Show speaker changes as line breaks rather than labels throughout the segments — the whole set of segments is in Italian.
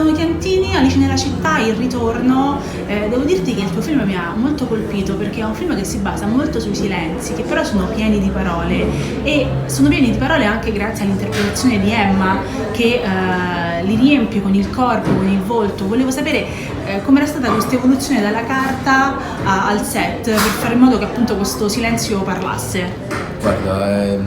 Stefano Chiantini, Alice nella città, Il ritorno. Devo dirti che il tuo film mi ha molto colpito perché è un film che si basa molto sui silenzi, che però sono pieni di parole, e sono pieni di parole anche grazie all'interpretazione di Emma, che li riempie con il corpo, con il volto. Volevo sapere com'era stata questa evoluzione dalla carta al set per fare in modo che appunto questo silenzio parlasse.
Guarda,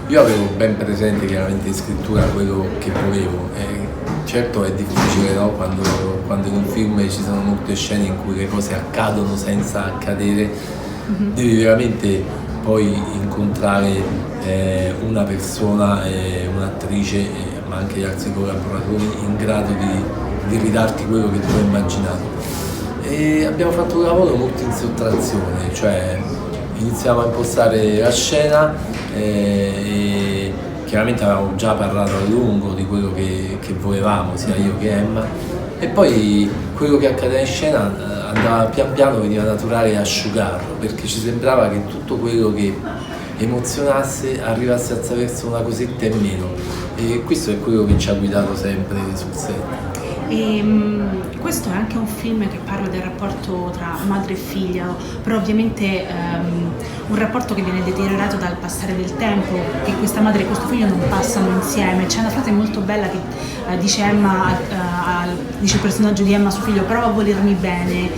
io avevo ben presente chiaramente in scrittura quello che volevo. Certo è difficile, no? Quando in un film ci sono molte scene in cui le cose accadono senza accadere, devi veramente poi incontrare una persona, un'attrice, ma anche gli altri collaboratori in grado di ridarti quello che tu hai immaginato. E abbiamo fatto un lavoro molto in sottrazione, cioè iniziamo a impostare la scena e chiaramente avevamo già parlato a lungo di quello che volevamo, sia io che Emma, e poi quello che accadeva in scena andava pian piano, veniva naturale asciugarlo, perché ci sembrava che tutto quello che emozionasse arrivasse attraverso una cosetta in meno, e questo è quello che ci ha guidato sempre sul set.
Questo è anche un film che parla del rapporto tra madre e figlia, però ovviamente un rapporto che viene deteriorato dal passare del tempo, che questa madre e questo figlio non passano insieme. C'è una frase molto bella che dice Emma, dice il personaggio di Emma suo figlio: prova a volermi bene.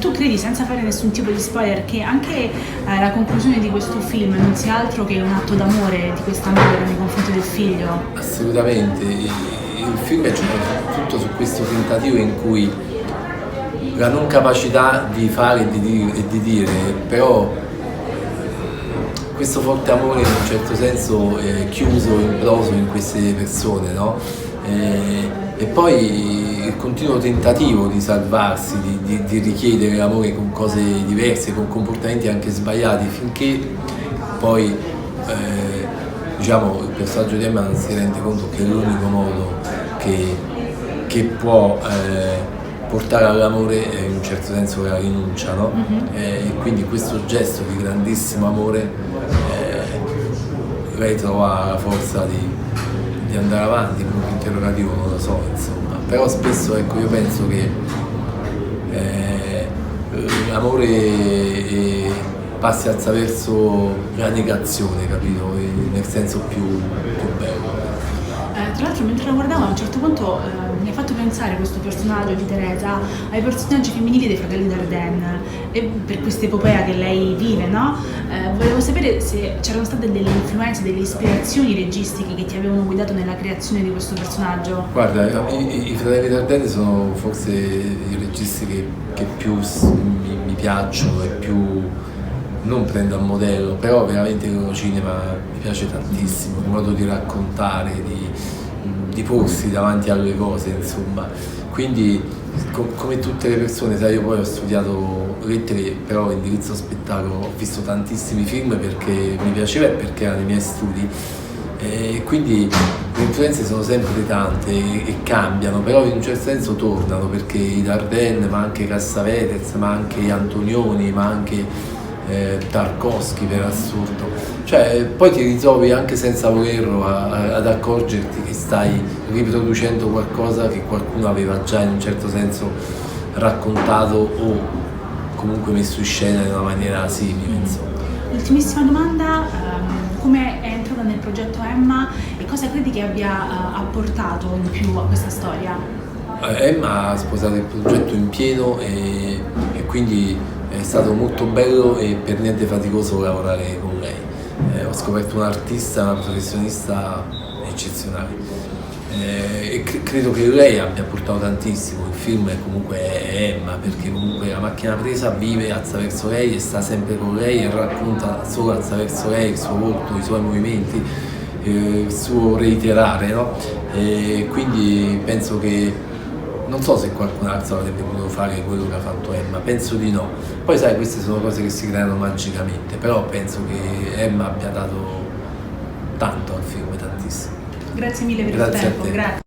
Tu credi, senza fare nessun tipo di spoiler, che anche la conclusione di questo film non sia altro che un atto d'amore di questa madre nei confronti del figlio?
Assolutamente. Il film è tutto su questo tentativo in cui la non capacità di fare e di dire, però questo forte amore in un certo senso è chiuso, imploso in queste persone, no? E poi il continuo tentativo di salvarsi, di richiedere l'amore con cose diverse, con comportamenti anche sbagliati, finché poi diciamo il personaggio di Emma non si rende conto che è l'unico modo che può portare all'amore è in un certo senso la rinuncia, no? E quindi questo gesto di grandissimo amore lei trova la forza di andare avanti, con un interrogativo non lo so, insomma. Però spesso, ecco, io penso che l'amore passi attraverso la negazione, capito? Nel senso più bello.
Tra l'altro, mentre lo guardavo, a un certo punto mi ha fatto pensare questo personaggio di Teresa ai personaggi femminili dei Fratelli Dardenne, e per questa epopea che lei vive, no? Volevo sapere se c'erano state delle influenze, delle ispirazioni registiche che ti avevano guidato nella creazione di questo personaggio.
Guarda, i Fratelli Dardenne sono forse i registi che più mi piacciono e più non prendo a modello, però veramente il loro cinema mi piace tantissimo, il modo di raccontare, di porsi davanti alle cose, insomma. Quindi come tutte le persone, sai, io poi ho studiato lettere, però indirizzo spettacolo, ho visto tantissimi film perché mi piaceva e perché erano i miei studi, e quindi le influenze sono sempre tante e cambiano, però in un certo senso tornano, perché i Dardenne, ma anche Cassavetes, ma anche Antonioni, ma anche Tarkovsky, per assurdo, cioè poi ti ritrovi anche senza volerlo ad accorgerti che stai riproducendo qualcosa che qualcuno aveva già in un certo senso raccontato o comunque messo in scena in una maniera simile, insomma.
Ultimissima domanda, come è entrata nel progetto Emma e cosa credi che abbia apportato in più a questa storia?
Emma ha sposato il progetto in pieno e quindi è stato molto bello e per niente faticoso lavorare con lei. Ho scoperto un artista, una professionista eccezionale, e credo che lei abbia portato tantissimo. Il film comunque è Emma, perché comunque La macchina presa vive attraverso lei e sta sempre con lei e racconta solo attraverso lei il suo volto, i suoi movimenti, il suo reiterare, no? E quindi penso che non so se qualcun altro avrebbe potuto fare quello che ha fatto Emma, penso di no. Poi sai, queste sono cose che si creano magicamente, però penso che Emma abbia dato tanto al film, tantissimo.
Grazie mille per il tempo, grazie.